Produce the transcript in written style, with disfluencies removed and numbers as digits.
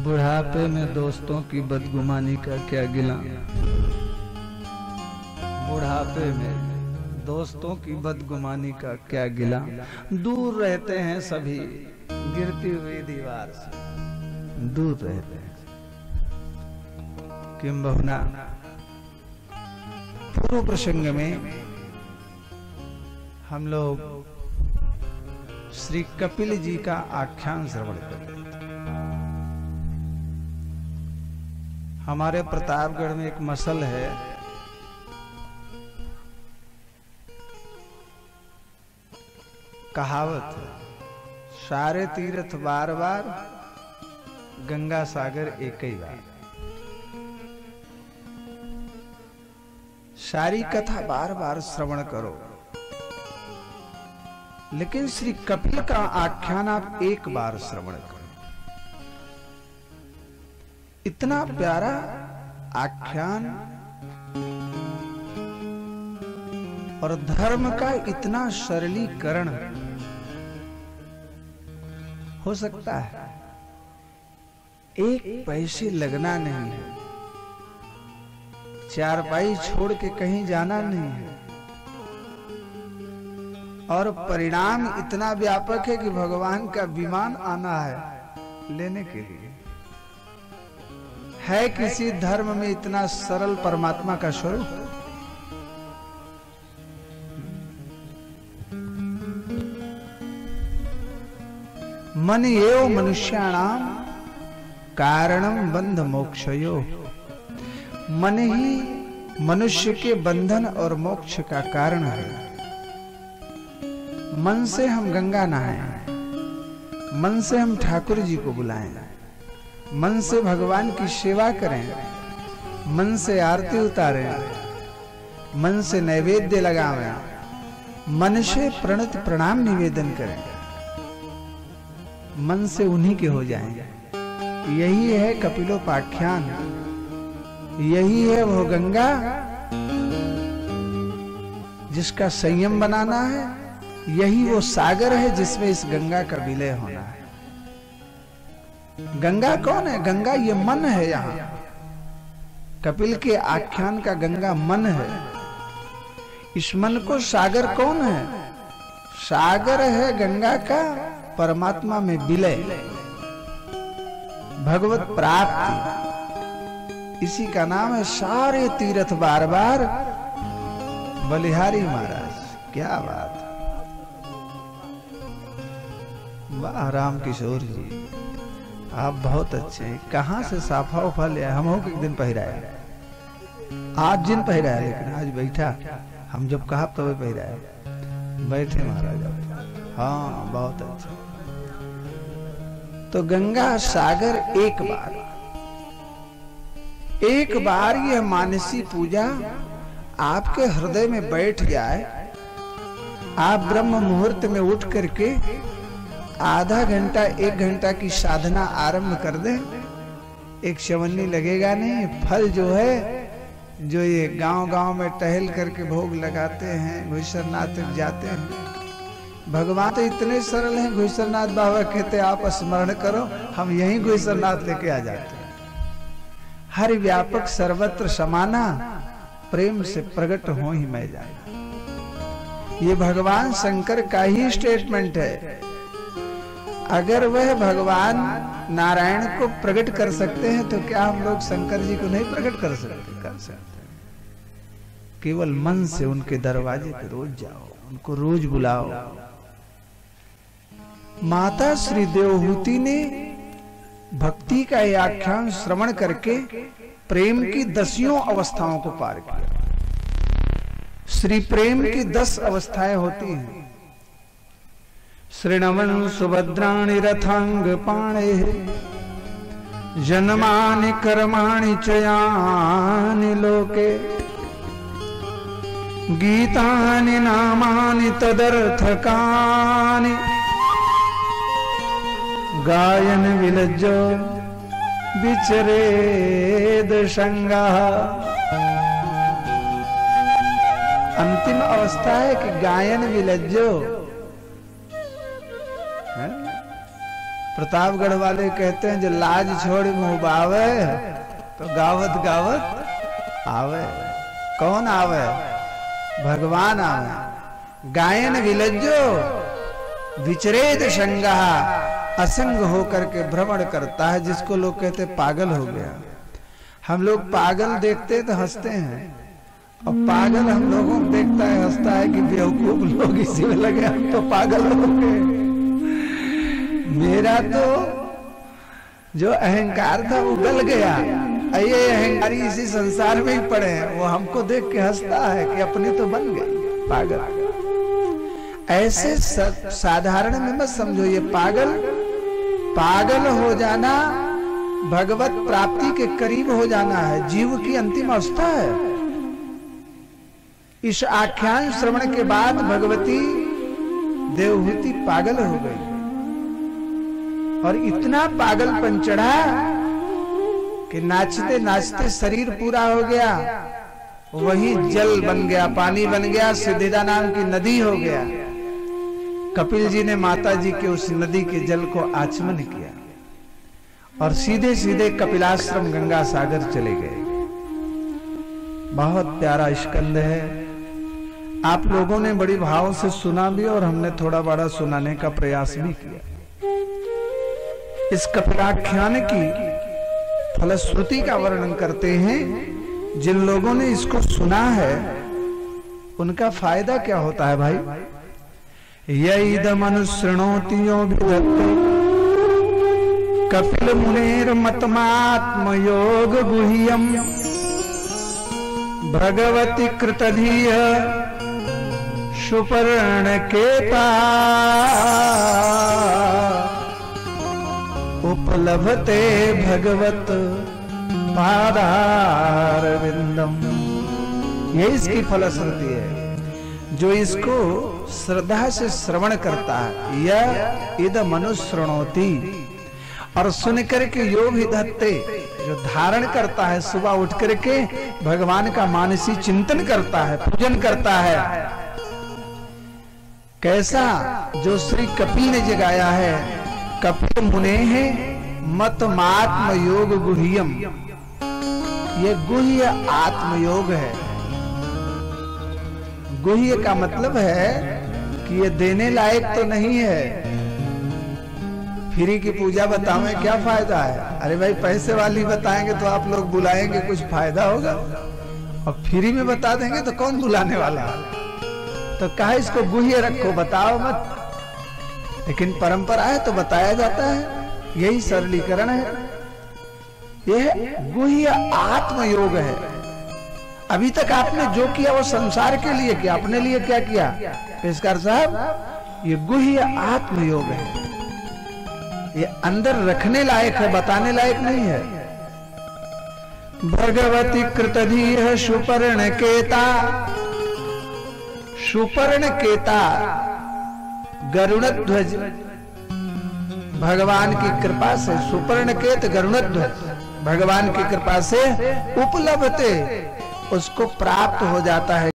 बुढ़ापे में दोस्तों की बदगुमानी का क्या गिला। बुढ़ापे में दोस्तों की बदगुमानी का क्या गिला। दूर रहते हैं सभी गिरती हुई दीवार से, दूर रहते हैं। किंबहुना पूर्व प्रसंग में हम लोग श्री कपिल जी का आख्यान श्रवण कर रहे थे। हमारे प्रतापगढ़ में एक मसल है, कहावत है, सारे तीर्थ बार बार, गंगा सागर एक ही बार। सारी कथा बार बार श्रवण करो, लेकिन श्री कपिल का आख्यान आप एक बार श्रवण करो। इतना प्यारा आख्यान और धर्म का इतना सरलीकरण हो सकता है। एक पैसे लगना नहीं है, चारपाई छोड़ के कहीं जाना नहीं है, और परिणाम इतना व्यापक है कि भगवान का विमान आना है लेने के लिए। है किसी धर्म में इतना सरल परमात्मा का स्वरूप? मन एव मनुष्याणाम कारणम बंध मोक्षयो। मन ही मनुष्य के बंधन और मोक्ष का कारण है। मन से हम गंगा नहाएं, मन से हम ठाकुर जी को बुलाएं, मन से भगवान की सेवा करें, मन से आरती उतारें, मन से नैवेद्य लगावें, मन से प्रणत प्रणाम निवेदन करें, मन से उन्हीं के हो जाएं। यही है कपिलोपाख्यान, यही है वो गंगा जिसका संयम बनाना है, यही वो सागर है जिसमें इस गंगा का विलय होना है। गंगा कौन है? गंगा ये मन है। यहां कपिल के आख्यान का गंगा मन है। इस मन को सागर कौन है? सागर है गंगा का परमात्मा में विलय, भगवत प्राप्ति। इसी का नाम है सारे तीर्थ बार बार बलिहारी महाराज। क्या बात! वाह राम किशोर जी, आप बहुत अच्छे हैं। कहां से साफा उफा लिया? हम हो एक दिन पहराया, आज जिन पहराया, लेकिन आज बैठा, हम जब कहा तब पहराया। बैठे महाराज। हाँ बहुत अच्छा। तो गंगा सागर एक बार यह मानसी पूजा आपके हृदय में बैठ जाए, आप ब्रह्म मुहूर्त में उठ करके आधा घंटा 1 घंटा की साधना आरंभ कर दें, एक चवन्नी लगेगा नहीं। फल जो है, जो ये गांव-गांव में टहल करके भोग लगाते हैं, घुसरनाथ जाते हैं, भगवान तो इतने सरल हैं। घुसरनाथ बाबा कहते आप स्मरण करो, हम यहीं घुसरनाथ लेके आ जाते हैं। हर व्यापक सर्वत्र समाना, प्रेम से प्रकट हो ही मैं जाना। ये भगवान शंकर का ही स्टेटमेंट है। अगर वह भगवान नारायण को प्रकट कर सकते हैं तो क्या हम लोग शंकर जी को नहीं प्रकट कर सकते? कर सकते हैं। केवल मन से उनके दरवाजे पे रोज जाओ, उनको रोज बुलाओ। माता श्री देवहूति ने भक्ति का यह आख्यान श्रवण करके प्रेम की 10 अवस्थाओं को पार किया। श्री प्रेम की 10 अवस्थाएं होती हैं। श्रृणवन् सुभद्राणि रथांग पाणे, जन्मानि कर्माणि च यानि लोके, गीतानि नामानि तदर्थकानि, गायन विलज्जो विचरेद संगः। अंतिम अवस्था है कि गायन विलज्जो प्रतापगढ़ वाले कहते हैं जो लाज छोड़ मुंह बावे तो गावत गावत आवे। कौन आवे? भगवान आवे। गायन विलज्जो विचरेत संगा, असंग होकर के भ्रमण करता है, जिसको लोग कहते पागल हो गया। हम लोग पागल देखते तो हंसते हैं, और पागल हम लोगों को देखता है हंसता है कि बेवकूफ लोग इसी में लगे, हम तो पागल हो गए। मेरा तो जो अहंकार था वो गल गया, ये अहंकारी इसी संसार में ही पड़े हैं। वो हमको देख के हंसता है कि अपने तो बन गए पागल। ऐसे साधारण में मत समझो ये पागल। पागल हो जाना भगवत प्राप्ति के करीब हो जाना है, जीव की अंतिम अवस्था है। इस आख्यान श्रवण के बाद भगवती देवहूति पागल हो गई, और इतना पागलपन चढ़ा कि नाचते नाचते शरीर पूरा हो गया, वही जल बन गया, पानी बन गया, सिद्धिदा नाम की नदी हो गया। कपिल जी ने माता जी के उस नदी के जल को आचमन किया और सीधे सीधे कपिलाश्रम गंगा सागर चले गए। बहुत प्यारा स्कंद है। आप लोगों ने बड़ी भाव से सुना भी, और हमने थोड़ा बड़ा सुनाने का प्रयास भी किया। इस कपिलाख्यान की फलश्रुति का वर्णन करते हैं। जिन लोगों ने इसको सुना है उनका फायदा क्या होता है भाई? यैदमनुशृणोति यो विदत्ते कपिल मुनेर मतमात्म योग गुह्यम भगवती कृतधीय सुपर्णकेता उपलभते भगवत पादारविंदम। ये इसकी फलश्रुति है। जो इसको श्रद्धा से श्रवण करता है, यह इद मनुश्रृणोति, और सुन करके योग धत्ते, जो धारण करता है, सुबह उठ करके भगवान का मानसी चिंतन करता है, पूजन करता है। कैसा? जो श्री कपिल ने जगाया है, कपिल मुने है मतमात्म योग गुह्यम। ये गुह्य आत्मयोग है। गुह्य का मतलब है कि ये देने लायक तो नहीं है। फ्री की पूजा बतावें क्या फायदा है? अरे भाई पैसे वाली बताएंगे तो आप लोग बुलाएंगे, कुछ फायदा होगा, और फ्री में बता देंगे तो कौन बुलाने वाला? तो कहा इसको गुह्य रखो, बताओ मत। लेकिन परंपरा है तो बताया जाता है, यही सरलीकरण है। यह गुह्य आत्मयोग है। अभी तक आपने जो किया वो संसार के लिए किया, अपने लिए क्या किया? पेशकार साहब, ये गुह्य आत्मयोग है। ये अंदर रखने लायक है, बताने लायक नहीं है। भगवती कृतधीह सुपर्णकेता। सुपर्णकेता गरुड़ध्वज, भगवान की कृपा से सुपर्णकेत गरुड़ध्वज भगवान की कृपा से उपलब्धते, उसको प्राप्त हो जाता है।